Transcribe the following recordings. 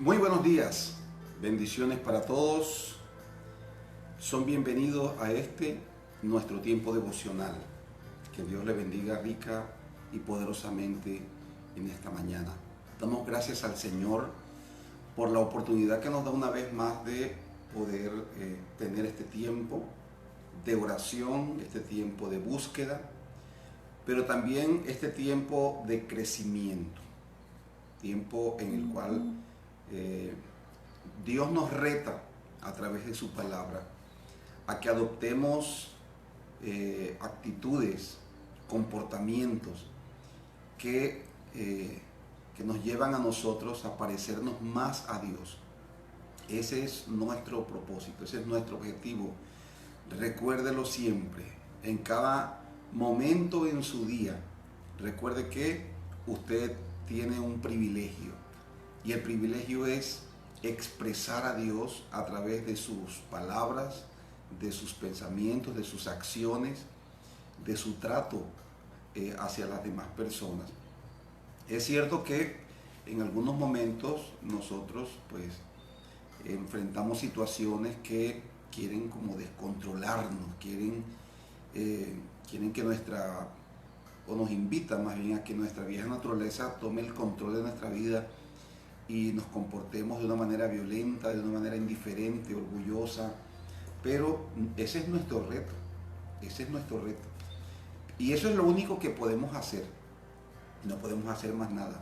Muy buenos días, bendiciones para todos. Son bienvenidos a nuestro tiempo devocional. Que Dios le bendiga rica y poderosamente en esta mañana. Damos gracias al Señor por la oportunidad que nos da una vez más de poder tener este tiempo de oración, este tiempo de búsqueda, pero también este tiempo de crecimiento, tiempo en el cual Dios nos reta a través de su palabra a que adoptemos actitudes, comportamientos que nos llevan a nosotros a parecernos más a Dios. Ese es nuestro propósito, ese es nuestro objetivo. Recuérdelo siempre, en cada momento en su día. Recuerde que usted tiene un privilegio, y el privilegio es expresar a Dios a través de sus palabras, de sus pensamientos, de sus acciones, de su trato hacia las demás personas. Es cierto que en algunos momentos nosotros pues enfrentamos situaciones que quieren como descontrolarnos, quieren que o nos invitan más bien a que nuestra vieja naturaleza tome el control de nuestra vida y nos comportemos de una manera violenta, de una manera indiferente, orgullosa. Pero ese es nuestro reto, ese es nuestro reto. Y eso es lo único que podemos hacer, no podemos hacer más nada.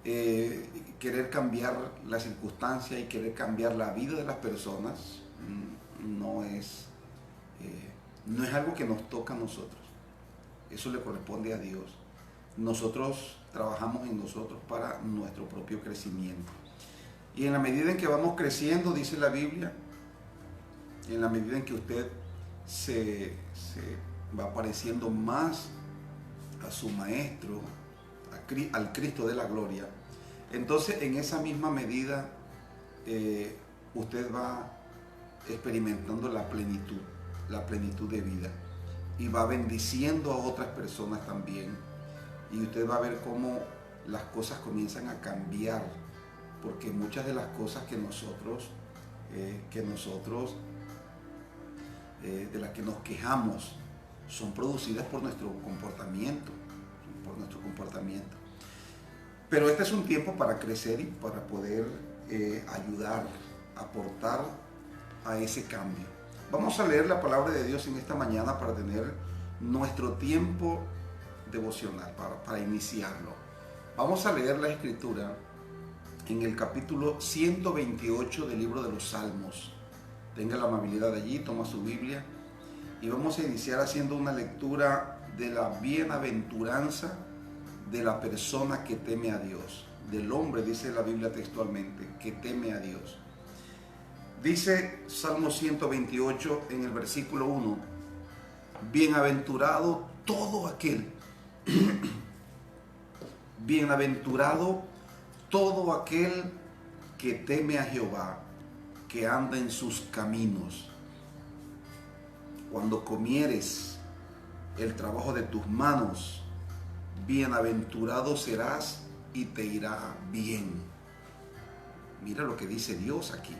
Querer cambiar la circunstancia y querer cambiar la vida de las personas no es algo que nos toca a nosotros. Eso le corresponde a Dios. Nosotros trabajamos en nosotros para nuestro propio crecimiento. Y en la medida en que vamos creciendo, dice la Biblia, en la medida en que usted se va pareciendo más a su Maestro, al Cristo de la gloria, entonces en esa misma medida usted va experimentando la plenitud de vida, y va bendiciendo a otras personas también, y usted va a ver cómo las cosas comienzan a cambiar, porque muchas de las cosas de las que nos quejamos son producidas por nuestro comportamiento, Pero este es un tiempo para crecer y para poder ayudar, aportar a ese cambio. Vamos a leer la palabra de Dios en esta mañana para tener nuestro tiempo devocional, para iniciarlo. Vamos a leer la escritura en el capítulo 128 del libro de los Salmos. Tenga la amabilidad de allí, toma su Biblia y vamos a iniciar haciendo una lectura de la bienaventuranza de la persona que teme a Dios, del hombre, dice la Biblia textualmente, que teme a Dios. Dice Salmo 128 en el versículo 1: bienaventurado todo aquel que teme a Jehová, que anda en sus caminos. Cuando comieres el trabajo de tus manos, bienaventurado serás y te irá bien. Mira lo que dice Dios aquí.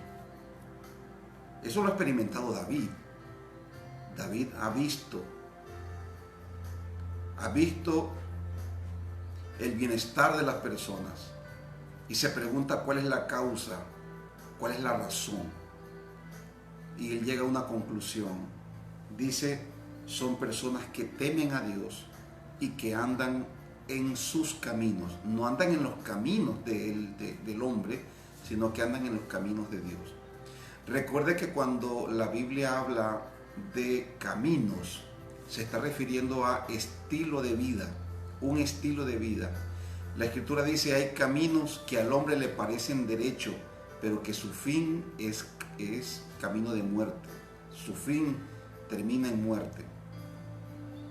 Eso lo ha experimentado David. David ha visto el bienestar de las personas y se pregunta cuál es la causa, cuál es la razón. Y él llega a una conclusión. Dice, son personas que temen a Dios y que andan en sus caminos. No andan en los caminos del hombre, sino que andan en los caminos de Dios. Recuerde que cuando la Biblia habla de caminos, se está refiriendo a estilo de vida, un estilo de vida. La Escritura dice, hay caminos que al hombre le parecen derecho, pero que su fin es camino de muerte. Su fin termina en muerte.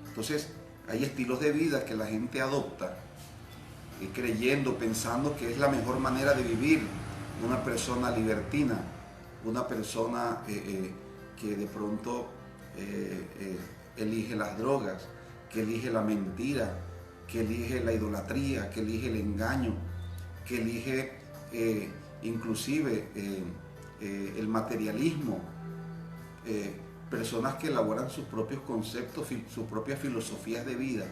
Entonces, hay estilos de vida que la gente adopta, creyendo, pensando que es la mejor manera de vivir. Una persona libertina, una persona que de pronto elige las drogas, que elige la mentira, que elige la idolatría, que elige el engaño, que elige inclusive el materialismo, personas que elaboran sus propios conceptos, sus propias filosofías de vida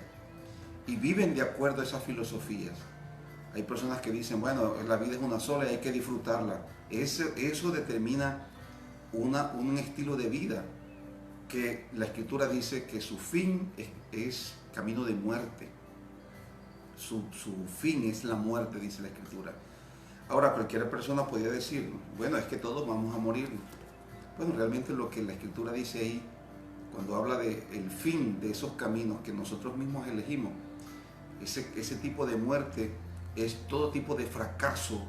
y viven de acuerdo a esas filosofías. Hay personas que dicen, bueno, la vida es una sola y hay que disfrutarla. Eso determina un estilo de vida que la Escritura dice que su fin es camino de muerte. Su fin es la muerte, dice la Escritura. Ahora, cualquier persona podría decir, bueno, es que todos vamos a morir. Bueno, realmente lo que la Escritura dice ahí, cuando habla del fin de esos caminos que nosotros mismos elegimos, ese tipo de muerte es todo tipo de fracaso,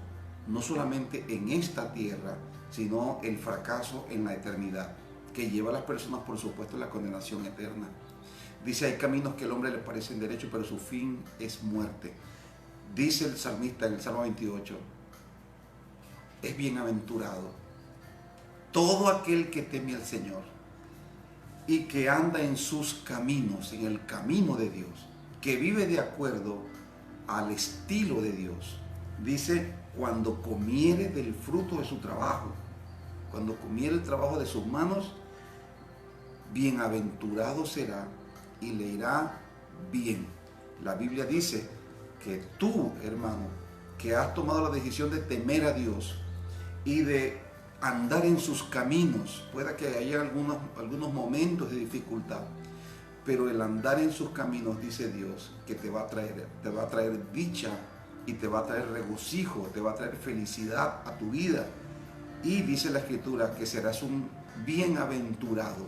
no solamente en esta tierra, sino el fracaso en la eternidad, que lleva a las personas, por supuesto, a la condenación eterna. Dice, hay caminos que al hombre le parecen derechos, pero su fin es muerte. Dice el salmista en el Salmo 28, es bienaventurado todo aquel que teme al Señor y que anda en sus caminos, en el camino de Dios, que vive de acuerdo al estilo de Dios. Dice, cuando comiere del fruto de su trabajo, cuando comiere el trabajo de sus manos, bienaventurado será y le irá bien. La Biblia dice que tú, hermano, que has tomado la decisión de temer a Dios y de andar en sus caminos, pueda que haya algunos momentos de dificultad, pero el andar en sus caminos, dice Dios, que te va a traer dicha y te va a traer regocijo, te va a traer felicidad a tu vida. Y dice la Escritura que serás un bienaventurado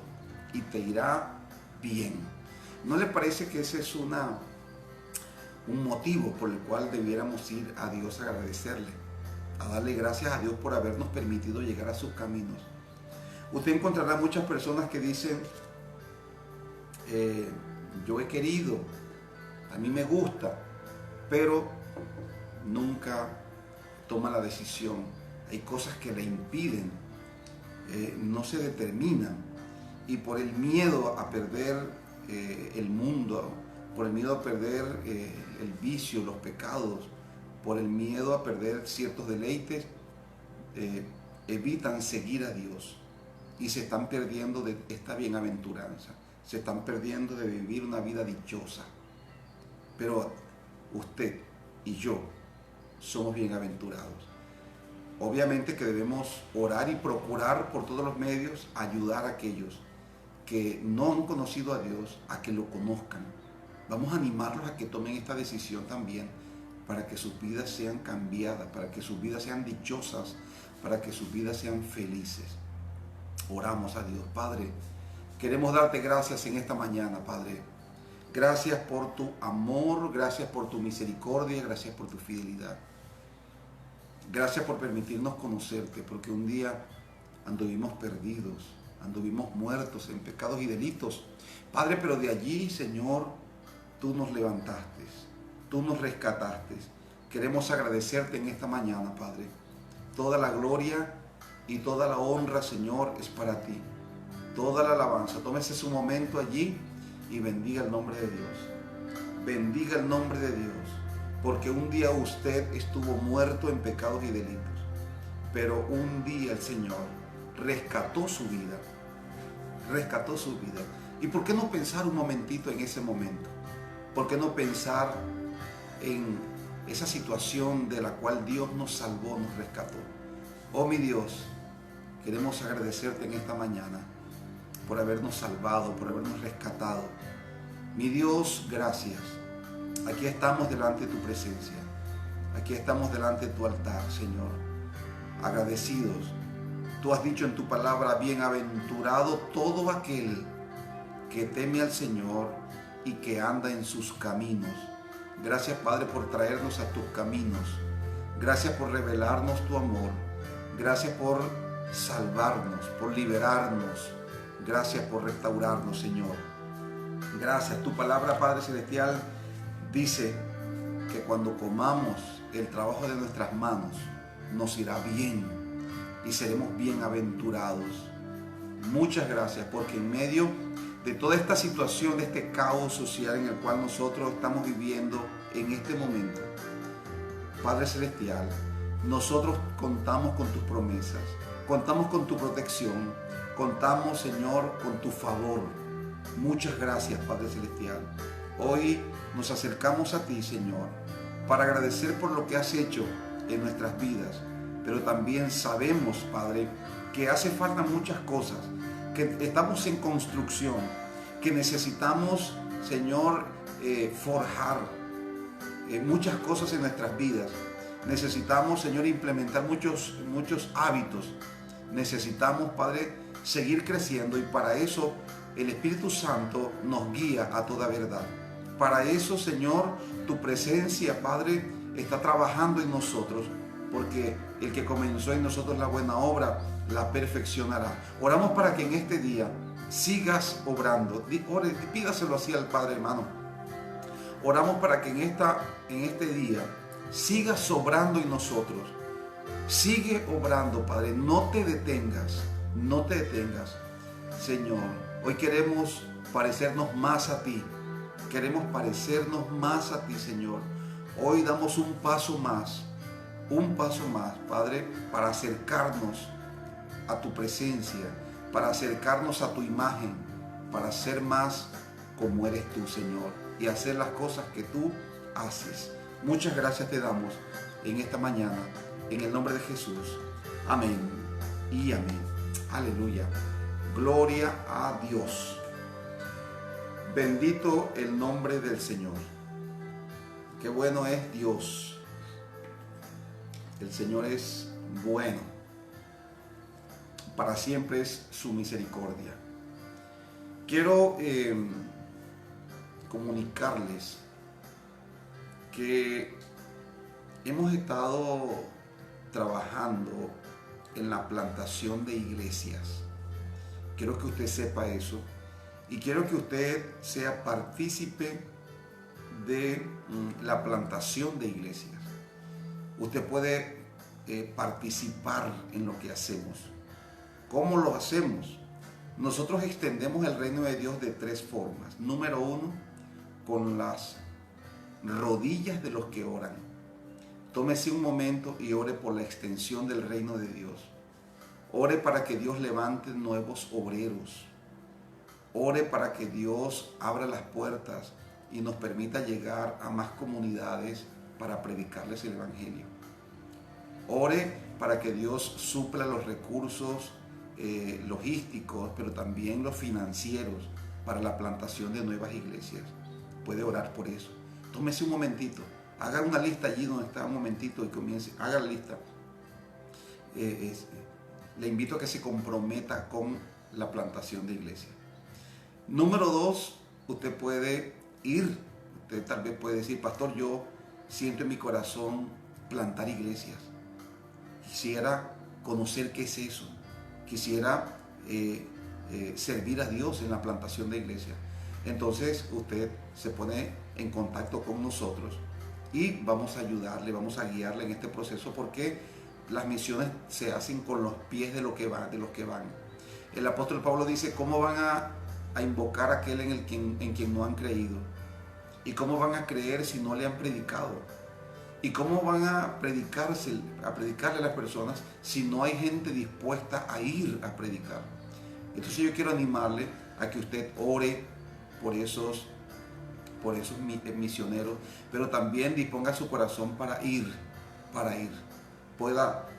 y te irá bien. ¿No le parece que ese es un motivo por el cual debiéramos ir a Dios a agradecerle, a darle gracias a Dios por habernos permitido llegar a sus caminos? Usted encontrará muchas personas que dicen, yo he querido, a mí me gusta, pero nunca toma la decisión. Hay cosas que le impiden, no se determinan, y por el miedo a perder el mundo, por el miedo a perder el vicio, los pecados, por el miedo a perder ciertos deleites, evitan seguir a Dios y se están perdiendo de esta bienaventuranza, se están perdiendo de vivir una vida dichosa. Pero usted y yo somos bienaventurados. Obviamente que debemos orar y procurar por todos los medios ayudar a aquellos que no han conocido a Dios a que lo conozcan. Vamos a animarlos a que tomen esta decisión también, para que sus vidas sean cambiadas, para que sus vidas sean dichosas, para que sus vidas sean felices. Oramos a Dios. Padre, queremos darte gracias en esta mañana, Padre. Gracias por tu amor, gracias por tu misericordia, gracias por tu fidelidad. Gracias por permitirnos conocerte, porque un día anduvimos perdidos, anduvimos muertos en pecados y delitos. Padre, pero de allí, Señor, tú nos levantaste, tú nos rescataste. Queremos agradecerte en esta mañana, Padre. Toda la gloria y toda la honra, Señor, es para ti. Toda la alabanza. Tómese su momento allí y bendiga el nombre de Dios. Bendiga el nombre de Dios. Porque un día usted estuvo muerto en pecados y delitos. Pero un día el Señor rescató su vida. Rescató su vida. ¿Y por qué no pensar un momentito en ese momento? ¿Por qué no pensar en esa situación de la cual Dios nos salvó, nos rescató? Oh mi Dios, queremos agradecerte en esta mañana por habernos salvado, por habernos rescatado. Mi Dios, gracias. Aquí estamos delante de tu presencia. Aquí estamos delante de tu altar, Señor. Agradecidos. Tú has dicho en tu palabra, bienaventurado todo aquel que teme al Señor y que anda en sus caminos. Gracias, Padre, por traernos a tus caminos. Gracias por revelarnos tu amor. Gracias por salvarnos, por liberarnos. Gracias por restaurarnos, Señor. Gracias. Tu palabra, Padre Celestial, dice que cuando comamos el trabajo de nuestras manos, nos irá bien y seremos bienaventurados. Muchas gracias, porque en medio de toda esta situación, de este caos social en el cual nosotros estamos viviendo en este momento, Padre Celestial, nosotros contamos con tus promesas, contamos con tu protección, contamos, Señor, con tu favor. Muchas gracias, Padre Celestial. Hoy nos acercamos a ti, Señor, para agradecer por lo que has hecho en nuestras vidas, pero también sabemos, Padre, que hace falta muchas cosas, que estamos en construcción, que necesitamos, Señor, forjar muchas cosas en nuestras vidas. Necesitamos, Señor, implementar muchos hábitos. Necesitamos, Padre, seguir creciendo, y para eso el Espíritu Santo nos guía a toda verdad. Para eso, Señor, tu presencia, Padre, está trabajando en nosotros, porque el que comenzó en nosotros la buena obra la perfeccionará. Oramos para que en este día sigas obrando. Pídaselo así al Padre, hermano. Oramos para que en este día sigas obrando en nosotros. Sigue obrando, Padre. No te detengas. No te detengas. Señor, hoy queremos parecernos más a ti. Queremos parecernos más a ti, Señor. Hoy damos un paso más, Padre, para acercarnos a tu presencia, para acercarnos a tu imagen, para ser más como eres tú, Señor, y hacer las cosas que tú haces. Muchas gracias te damos en esta mañana, en el nombre de Jesús. Amén y amén. Aleluya. Gloria a Dios. Bendito el nombre del Señor. Qué bueno es Dios. El Señor es bueno. Para siempre es su misericordia. Quiero comunicarles que hemos estado trabajando en la plantación de iglesias. Quiero que usted sepa eso, y quiero que usted sea partícipe de la plantación de iglesias. Usted puede participar en lo que hacemos. ¿Cómo lo hacemos? Nosotros extendemos el reino de Dios de tres formas. Número uno, con las rodillas de los que oran. Tómese un momento y ore por la extensión del reino de Dios. Ore para que Dios levante nuevos obreros. Ore para que Dios abra las puertas y nos permita llegar a más comunidades para predicarles el Evangelio. Ore para que Dios supla los recursos logísticos, pero también los financieros para la plantación de nuevas iglesias. Puede orar por eso. Tómese un momentito, haga una lista allí donde está un momentito y comience, haga la lista. Le invito a que se comprometa con la plantación de iglesias. Número dos, usted puede ir, usted tal vez puede decir, pastor, yo siento en mi corazón plantar iglesias. Quisiera conocer qué es eso. Quisiera servir a Dios en la plantación de iglesias. Entonces usted se pone en contacto con nosotros y vamos a ayudarle, vamos a guiarle en este proceso, porque las misiones se hacen con los pies de los que van. El apóstol Pablo dice, ¿cómo van a invocar a aquel en quien no han creído? ¿Y cómo van a creer si no le han predicado? ¿Y cómo van a predicarle a las personas si no hay gente dispuesta a ir a predicar? Entonces yo quiero animarle a que usted ore por esos misioneros, pero también disponga su corazón para ir.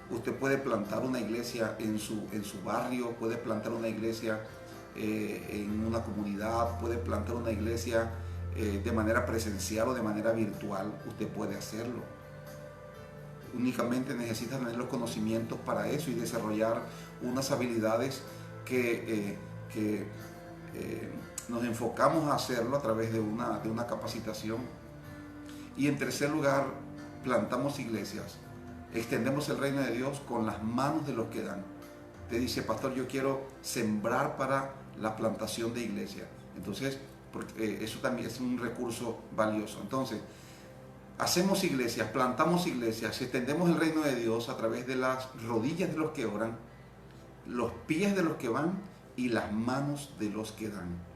Usted puede plantar una iglesia en su barrio, puede plantar una iglesia en una comunidad, puede plantar una iglesia de manera presencial o de manera virtual. Usted puede hacerlo. Únicamente necesita tener los conocimientos para eso y desarrollar unas habilidades que nos enfocamos a hacerlo a través de una capacitación. Y en tercer lugar, plantamos iglesias, extendemos el reino de Dios con las manos de los que dan. Te dice, pastor, yo quiero sembrar para la plantación de iglesias. Entonces, porque eso también es un recurso valioso. Entonces, hacemos iglesias, plantamos iglesias, extendemos el reino de Dios a través de las rodillas de los que oran, los pies de los que van y las manos de los que dan.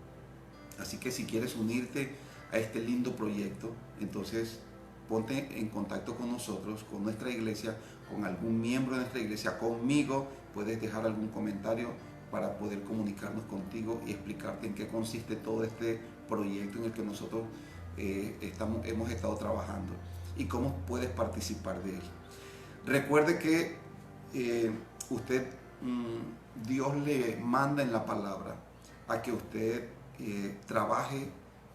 Así que si quieres unirte a este lindo proyecto, entonces ponte en contacto con nosotros, con nuestra iglesia, con algún miembro de nuestra iglesia, conmigo, puedes dejar algún comentario para poder comunicarnos contigo y explicarte en qué consiste todo este proyecto en el que nosotros hemos estado trabajando y cómo puedes participar de él. Recuerde que Dios le manda en la palabra a que usted trabaje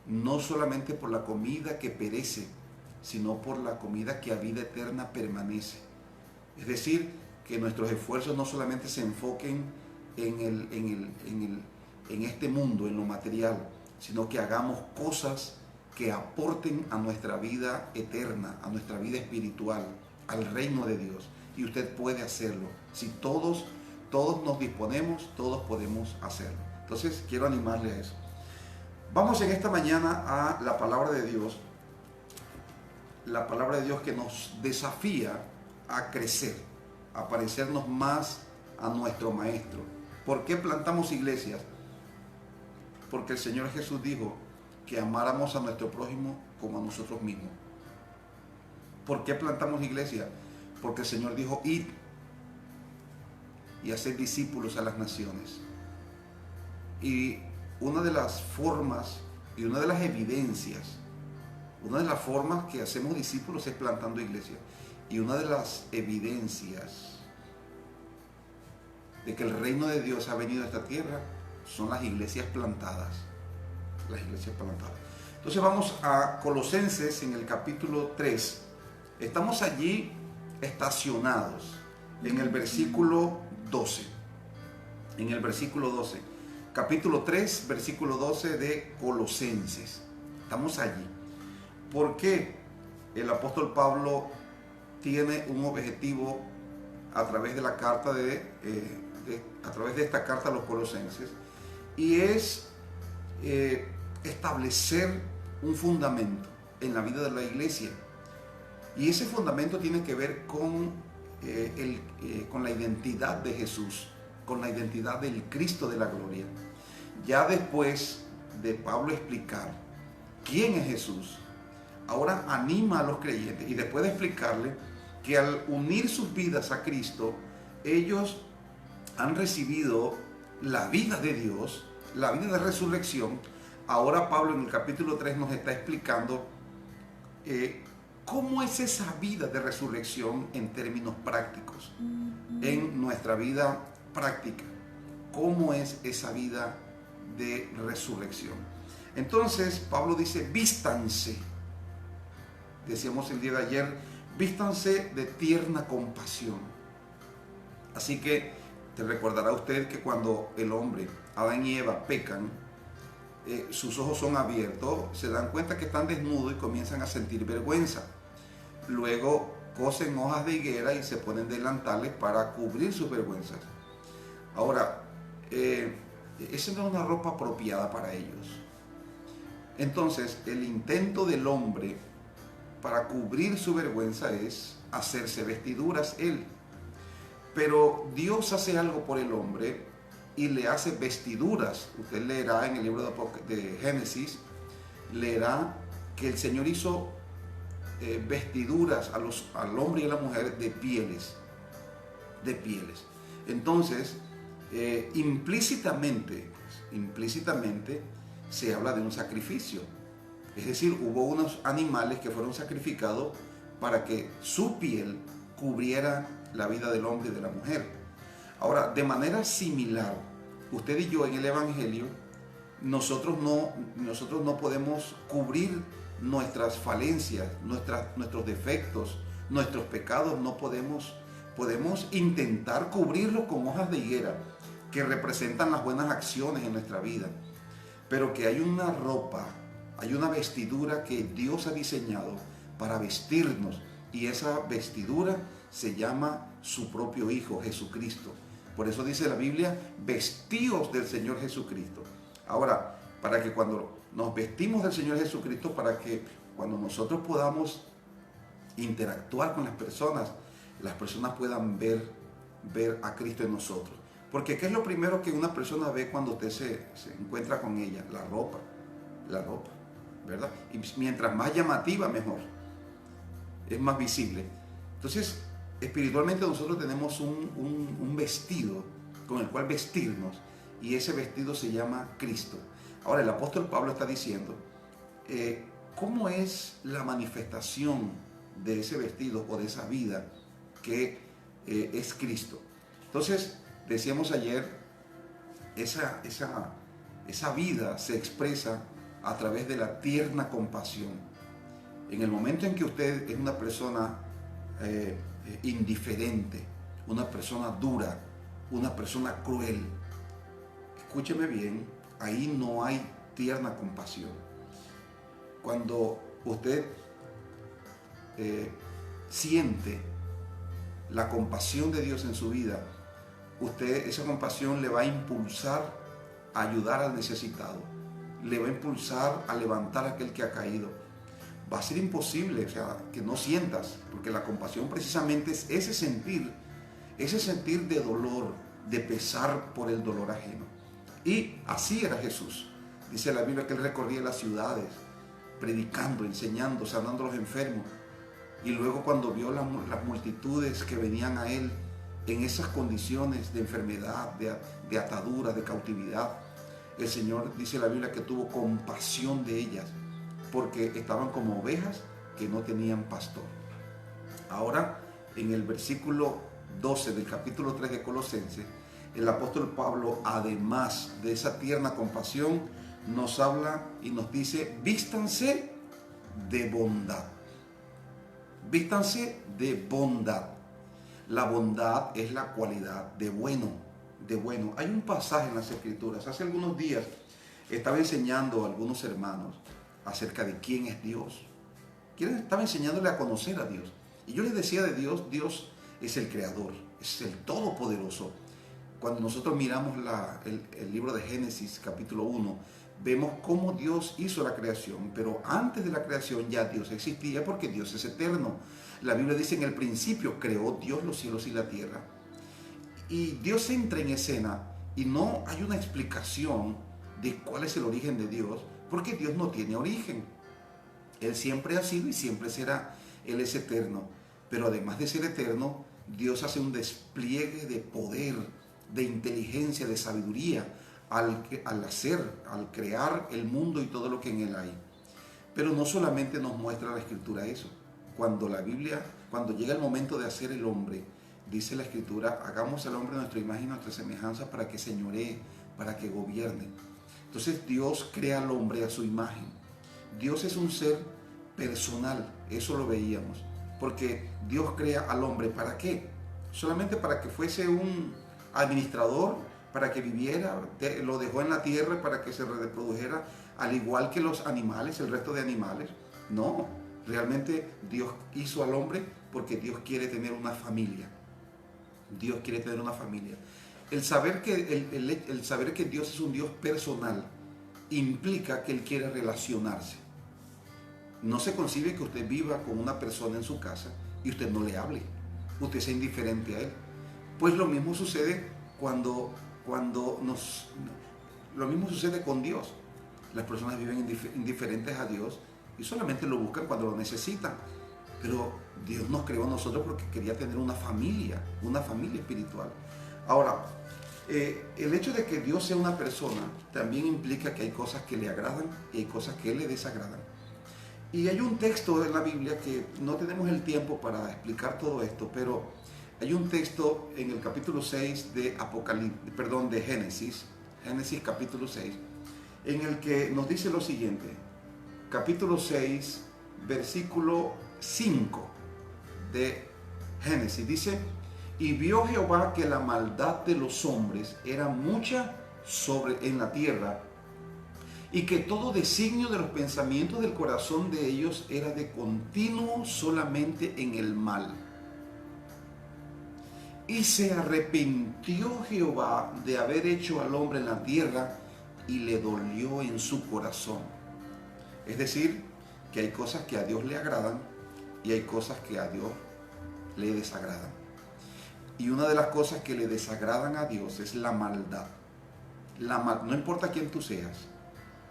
no solamente por la comida que perece, sino por la comida que a vida eterna permanece. Es decir, que nuestros esfuerzos no solamente se enfoquen en este mundo, en lo material, sino que hagamos cosas que aporten a nuestra vida eterna, a nuestra vida espiritual, al reino de Dios. Y usted puede hacerlo. Si todos nos disponemos, todos podemos hacerlo. Entonces, quiero animarle a eso. Vamos en esta mañana a la palabra de Dios. La palabra de Dios que nos desafía a crecer, a parecernos más a nuestro Maestro. ¿Por qué plantamos iglesias? Porque el Señor Jesús dijo que amáramos a nuestro prójimo como a nosotros mismos. ¿Por qué plantamos iglesias? Porque el Señor dijo, id y hacer discípulos a las naciones. Y una de las formas y una de las evidencias, una de las formas que hacemos discípulos es plantando iglesias. Y una de las evidencias de que el reino de Dios ha venido a esta tierra son las iglesias plantadas. Las iglesias plantadas. Entonces vamos a Colosenses en el capítulo 3. Estamos allí estacionados en el versículo 12. En el versículo 12. Capítulo 3, versículo 12 de Colosenses. Estamos allí. ¿Por qué el apóstol Pablo tiene un objetivo a través de la carta a través de esta carta a los Colosenses? Y es establecer un fundamento en la vida de la iglesia. Y ese fundamento tiene que ver con la identidad de Jesús, con la identidad del Cristo de la gloria. Ya después de Pablo explicar quién es Jesús, ahora anima a los creyentes y después de explicarle que al unir sus vidas a Cristo, ellos han recibido la vida de Dios, la vida de resurrección. Ahora Pablo en el capítulo 3 nos está explicando cómo es esa vida de resurrección en términos prácticos, en nuestra vida práctica. ¿Cómo es esa vida de resurrección? Entonces Pablo dice, vístanse. Decíamos el día de ayer, vístanse de tierna compasión. Así que te recordará usted que cuando el hombre, Adán y Eva, pecan, sus ojos son abiertos, se dan cuenta que están desnudos y comienzan a sentir vergüenza. Luego cosen hojas de higuera y se ponen delantales para cubrir sus vergüenzas. Ahora, esa no es una ropa apropiada para ellos. Entonces, el intento del hombre para cubrir su vergüenza es hacerse vestiduras él. Pero Dios hace algo por el hombre y le hace vestiduras. Usted leerá en el libro de Génesis, leerá que el Señor hizo vestiduras al hombre y a la mujer de pieles. Entonces, implícitamente se habla de un sacrificio. Es decir, hubo unos animales que fueron sacrificados para que su piel cubriera la vida del hombre y de la mujer. Ahora, de manera similar, usted y yo en el Evangelio, nosotros no podemos cubrir nuestras falencias, nuestros defectos, nuestros pecados, no podemos intentar cubrirlos con hojas de higuera que representan las buenas acciones en nuestra vida, pero que hay una ropa, hay una vestidura que Dios ha diseñado para vestirnos, y esa vestidura se llama su propio Hijo, Jesucristo. Por eso dice la Biblia, vestíos del Señor Jesucristo. Ahora, para que cuando nos vestimos del Señor Jesucristo, para que cuando nosotros podamos interactuar con las personas puedan ver a Cristo en nosotros. Porque ¿qué es lo primero que una persona ve cuando usted se encuentra con ella? La ropa, ¿verdad? Y mientras más llamativa, mejor. Es más visible. Entonces, Espiritualmente nosotros tenemos un vestido con el cual vestirnos, y ese vestido se llama Cristo. Ahora el apóstol Pablo está diciendo, ¿cómo es la manifestación de ese vestido o de esa vida que es Cristo? Entonces, decíamos ayer, esa vida se expresa a través de la tierna compasión. En el momento en que usted es una persona indiferente, una persona dura, una persona cruel, escúcheme bien, ahí no hay tierna compasión. Cuando usted siente la compasión de Dios en su vida, esa compasión le va a impulsar a ayudar al necesitado, le va a impulsar a levantar a aquel que ha caído. Va a ser imposible, o sea, que no sientas, porque la compasión precisamente es ese sentir de dolor, de pesar por el dolor ajeno. Y así era Jesús. Dice la Biblia que Él recorría las ciudades, predicando, enseñando, sanando a los enfermos. Y luego cuando vio las multitudes que venían a Él en esas condiciones de enfermedad, de atadura, de cautividad, el Señor, dice la Biblia, que tuvo compasión de ellas, porque estaban como ovejas que no tenían pastor. Ahora, en el versículo 12 del capítulo 3 de Colosenses, el apóstol Pablo, además de esa tierna compasión, nos habla y nos dice, vístanse de bondad. Vístanse de bondad. La bondad es la cualidad de bueno, de bueno. Hay un pasaje en las Escrituras. Hace algunos días estaba enseñando a algunos hermanos acerca de quién es Dios. Estaba enseñándole a conocer a Dios. Y yo les decía de Dios, Dios es el creador, es el todopoderoso. Cuando nosotros miramos el libro de Génesis, capítulo 1, vemos cómo Dios hizo la creación, pero antes de la creación ya Dios existía porque Dios es eterno. La Biblia dice, en el principio creó Dios los cielos y la tierra. Y Dios entra en escena y no hay una explicación de cuál es el origen de Dios, porque Dios no tiene origen. Él siempre ha sido y siempre será. Él es eterno. Pero además de ser eterno, Dios hace un despliegue de poder, de inteligencia, de sabiduría al crear el mundo y todo lo que en él hay. Pero no solamente nos muestra la Escritura eso. Cuando llega el momento de hacer el hombre, dice la Escritura, hagamos al hombre a nuestra imagen y nuestra semejanza para que señoree, para que gobierne. Entonces Dios crea al hombre a su imagen. Dios es un ser personal, eso lo veíamos. Porque Dios crea al hombre, ¿para qué? Solamente para que fuese un administrador, para que viviera, lo dejó en la tierra para que se reprodujera al igual que los animales, el resto de animales. No, realmente Dios hizo al hombre porque Dios quiere tener una familia. Dios quiere tener una familia. El saber que Dios es un Dios personal implica que Él quiere relacionarse. No se concibe que usted viva con una persona en su casa y usted no le hable, usted sea indiferente a él. Pues lo mismo sucede lo mismo sucede con Dios. Las personas viven indiferentes a Dios y solamente lo buscan cuando lo necesitan. Pero Dios nos creó a nosotros porque quería tener una familia espiritual. Ahora, el hecho de que Dios sea una persona también implica que hay cosas que le agradan y hay cosas que le desagradan. Y hay un texto en la Biblia que no tenemos el tiempo para explicar todo esto, pero hay un texto en el capítulo 6 de Génesis capítulo 6, en el que nos dice lo siguiente, capítulo 6, versículo 5 de Génesis, dice, y vio Jehová que la maldad de los hombres era mucha en la tierra, y que todo designio de los pensamientos del corazón de ellos era de continuo solamente en el mal. Y se arrepintió Jehová de haber hecho al hombre en la tierra y le dolió en su corazón. Es decir, que hay cosas que a Dios le agradan y hay cosas que a Dios le desagradan. Y una de las cosas que le desagradan a Dios es la maldad. No importa quién tú seas.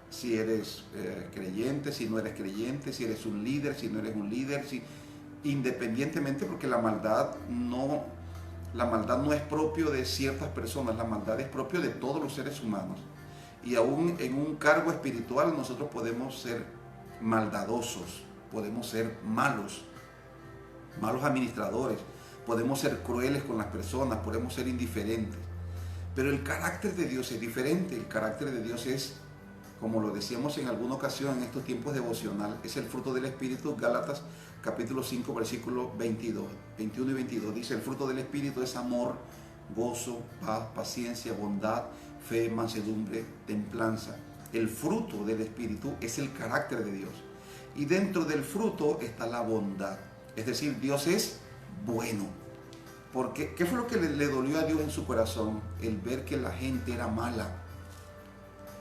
Si eres creyente, si no eres creyente, si eres un líder, si no eres un líder, independientemente, porque la maldad no es propio de ciertas personas, la maldad es propio de todos los seres humanos. Y aún en un cargo espiritual nosotros podemos ser maldadosos, podemos ser malos administradores, podemos ser crueles con las personas, podemos ser indiferentes. Pero el carácter de Dios es diferente. El carácter de Dios es, como lo decíamos en alguna ocasión en estos tiempos devocional, es el fruto del Espíritu. Gálatas capítulo 5, versículos 21 y 22. Dice, el fruto del Espíritu es amor, gozo, paz, paciencia, bondad, fe, mansedumbre, templanza. El fruto del Espíritu es el carácter de Dios. Y dentro del fruto está la bondad. Es decir, Dios es bueno. Porque, ¿qué fue lo que le dolió a Dios en su corazón? El ver que la gente era mala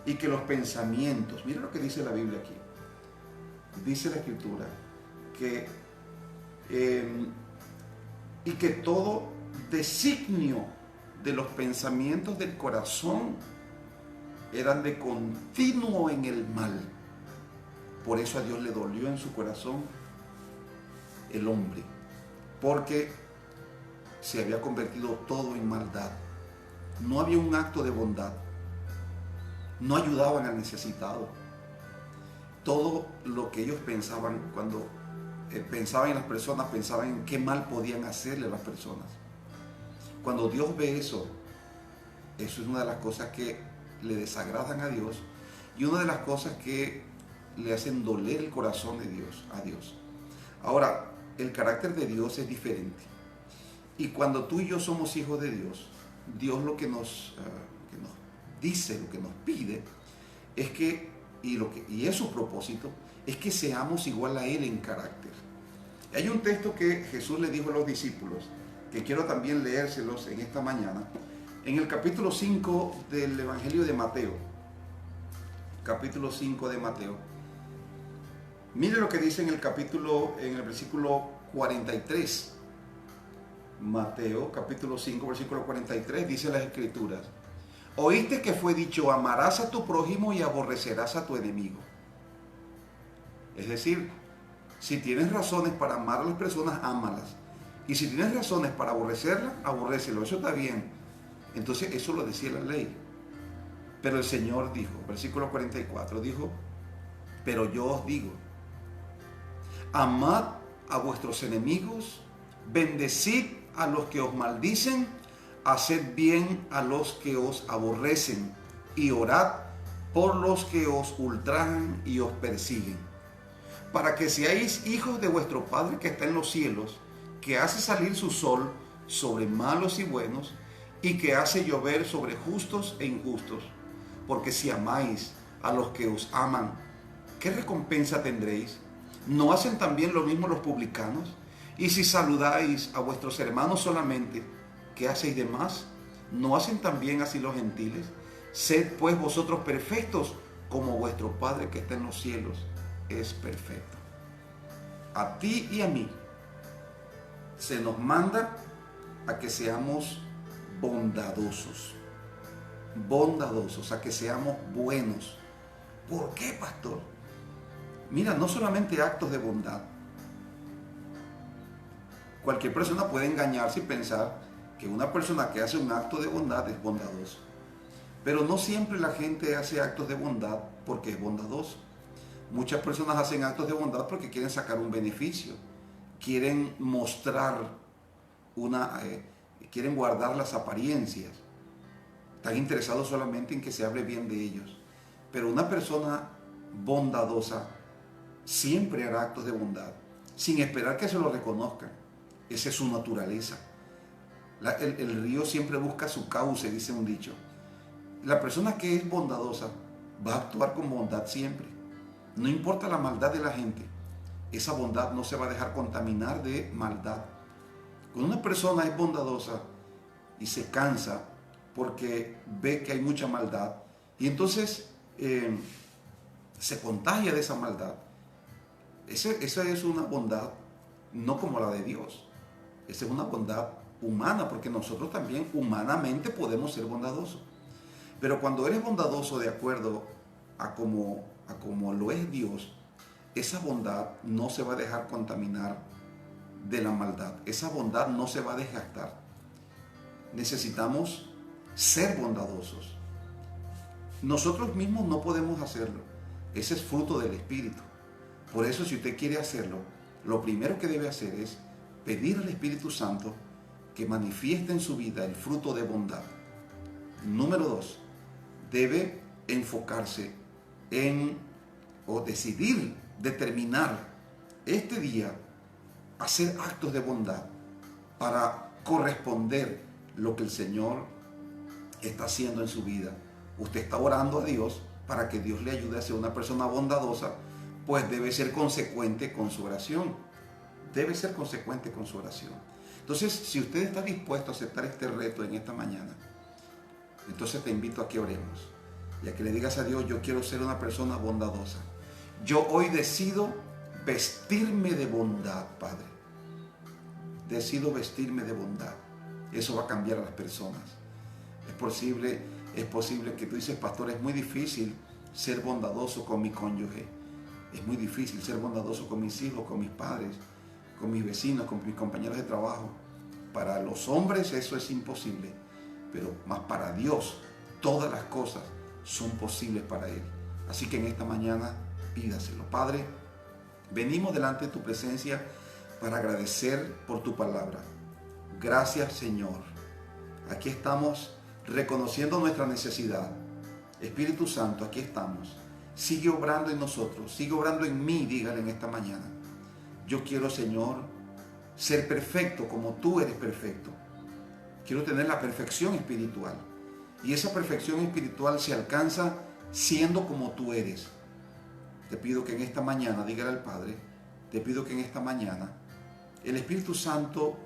y que los pensamientos, mira lo que dice la Biblia aquí, dice la Escritura, y que todo designio de los pensamientos del corazón eran de continuo en el mal. Por eso a Dios le dolió en su corazón el hombre, porque se había convertido todo en maldad. No había un acto de bondad. No ayudaban al necesitado. Todo lo que ellos pensaban, cuando pensaban en las personas, pensaban en qué mal podían hacerle a las personas. Cuando Dios ve eso, eso es una de las cosas que le desagradan a Dios y una de las cosas que le hacen doler el corazón de Dios, a Dios. Ahora, el carácter de Dios es diferente. Y cuando tú y yo somos hijos de Dios, Dios lo que nos dice, lo que nos pide, es que, y es su propósito, es que seamos igual a Él en carácter. Hay un texto que Jesús le dijo a los discípulos, que quiero también leérselos en esta mañana, en el capítulo 5 del Evangelio de Mateo. Capítulo 5 de Mateo. Mire lo que dice en el versículo 43. Mateo capítulo 5 versículo 43 dice las Escrituras: oíste que fue dicho, amarás a tu prójimo y aborrecerás a tu enemigo. Es decir, si tienes razones para amar a las personas, ámalas. Y si tienes razones para aborrecerlas, aborrécelo. Eso está bien. Entonces eso lo decía la ley. Pero el Señor dijo, versículo 44, dijo, pero yo os digo, amad a vuestros enemigos, bendecid a los que os maldicen, haced bien a los que os aborrecen y orad por los que os ultrajan y os persiguen, para que seáis hijos de vuestro Padre que está en los cielos, que hace salir su sol sobre malos y buenos y que hace llover sobre justos e injustos. Porque si amáis a los que os aman, ¿qué recompensa tendréis? ¿No hacen también lo mismo los publicanos? Y si saludáis a vuestros hermanos solamente, ¿qué hacéis de más? ¿No hacen también así los gentiles? Sed pues vosotros perfectos, como vuestro Padre que está en los cielos es perfecto. A ti y a mí se nos manda a que seamos bondadosos, a que seamos buenos. ¿Por qué, pastor? Mira, no solamente actos de bondad. Cualquier persona puede engañarse y pensar que una persona que hace un acto de bondad es bondadoso. Pero no siempre la gente hace actos de bondad porque es bondadoso. Muchas personas hacen actos de bondad porque quieren sacar un beneficio, quieren mostrar quieren guardar las apariencias. Están interesados solamente en que se hable bien de ellos. Pero una persona bondadosa siempre hará actos de bondad, sin esperar que se lo reconozcan. Esa es su naturaleza. El río siempre busca su cauce, dice un dicho. La persona que es bondadosa va a actuar con bondad siempre. No importa la maldad de la gente, esa bondad no se va a dejar contaminar de maldad. Cuando una persona es bondadosa y se cansa porque ve que hay mucha maldad y entonces se contagia de esa maldad, esa es una bondad no como la de Dios. Esa es una bondad humana, porque nosotros también humanamente podemos ser bondadosos. Pero cuando eres bondadoso de acuerdo a como lo es Dios, esa bondad no se va a dejar contaminar de la maldad. Esa bondad no se va a desgastar. Necesitamos ser bondadosos. Nosotros mismos no podemos hacerlo. Ese es fruto del Espíritu. Por eso, si usted quiere hacerlo, lo primero que debe hacer es pedir al Espíritu Santo que manifieste en su vida el fruto de bondad. Número 2, debe enfocarse en o decidir, determinar este día hacer actos de bondad para corresponder lo que el Señor está haciendo en su vida. Usted está orando a Dios para que Dios le ayude a ser una persona bondadosa, pues debe ser consecuente con su oración. Debe ser consecuente con su oración. Entonces, si usted está dispuesto a aceptar este reto en esta mañana, entonces te invito a que oremos y a que le digas a Dios: yo quiero ser una persona bondadosa. Yo hoy decido vestirme de bondad, Padre. Decido vestirme de bondad. Eso va a cambiar a las personas. Es posible que tú dices: pastor, es muy difícil ser bondadoso con mi cónyuge. Es muy difícil ser bondadoso con mis hijos, con mis padres, con mis vecinos, con mis compañeros de trabajo. Para los hombres eso es imposible, pero más para Dios todas las cosas son posibles para Él. Así que en esta mañana pídaselo. Padre, venimos delante de tu presencia para agradecer por tu palabra. Gracias, Señor. Aquí estamos reconociendo nuestra necesidad. Espíritu Santo, aquí estamos. Sigue obrando en nosotros, sigue obrando en mí, dígale en esta mañana. Yo quiero, Señor, ser perfecto como tú eres perfecto. Quiero tener la perfección espiritual. Y esa perfección espiritual se alcanza siendo como tú eres. Te pido que en esta mañana, dígale al Padre, te pido que en esta mañana el Espíritu Santo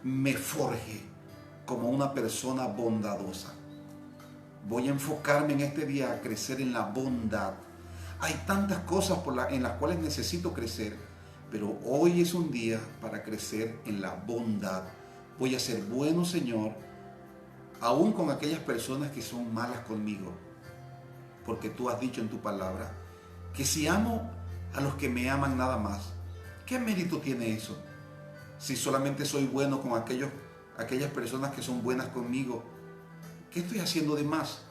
me forje como una persona bondadosa. Voy a enfocarme en este día a crecer en la bondad. Hay tantas cosas en las cuales necesito crecer, pero hoy es un día para crecer en la bondad. Voy a ser bueno, Señor, aún con aquellas personas que son malas conmigo, porque tú has dicho en tu palabra que si amo a los que me aman nada más, ¿qué mérito tiene eso? Si solamente soy bueno con aquellas personas que son buenas conmigo, ¿qué estoy haciendo de más?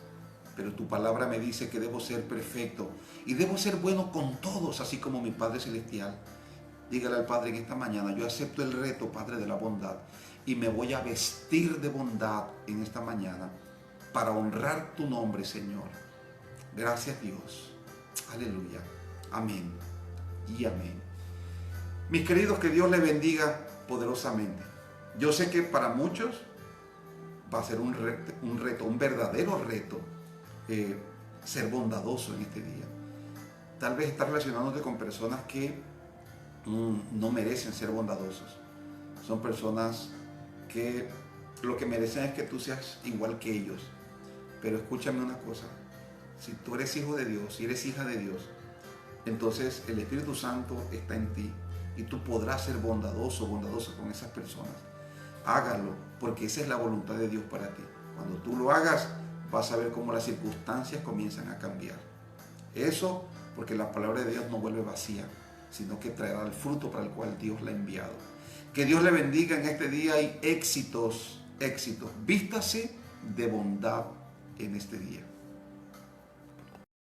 Pero tu palabra me dice que debo ser perfecto y debo ser bueno con todos, así como mi Padre Celestial. Dígale al Padre en esta mañana: yo acepto el reto, Padre, de la bondad, y me voy a vestir de bondad en esta mañana para honrar tu nombre, Señor. Gracias, Dios. Aleluya. Amén y amén. Mis queridos, que Dios les bendiga poderosamente. Yo sé que para muchos va a ser un reto, un verdadero reto, ser bondadoso en este día. Tal vez estás relacionándote con personas que no merecen ser bondadosos. Son personas que lo que merecen es que tú seas igual que ellos. Pero escúchame una cosa: si tú eres hijo de Dios, si eres hija de Dios, entonces el Espíritu Santo está en ti y tú podrás ser bondadoso con esas personas. Hágalo, porque esa es la voluntad de Dios para ti. Cuando tú lo hagas, vas a ver cómo las circunstancias comienzan a cambiar. Eso porque la palabra de Dios no vuelve vacía, sino que traerá el fruto para el cual Dios la ha enviado. Que Dios le bendiga en este día y éxitos. Vístase de bondad en este día.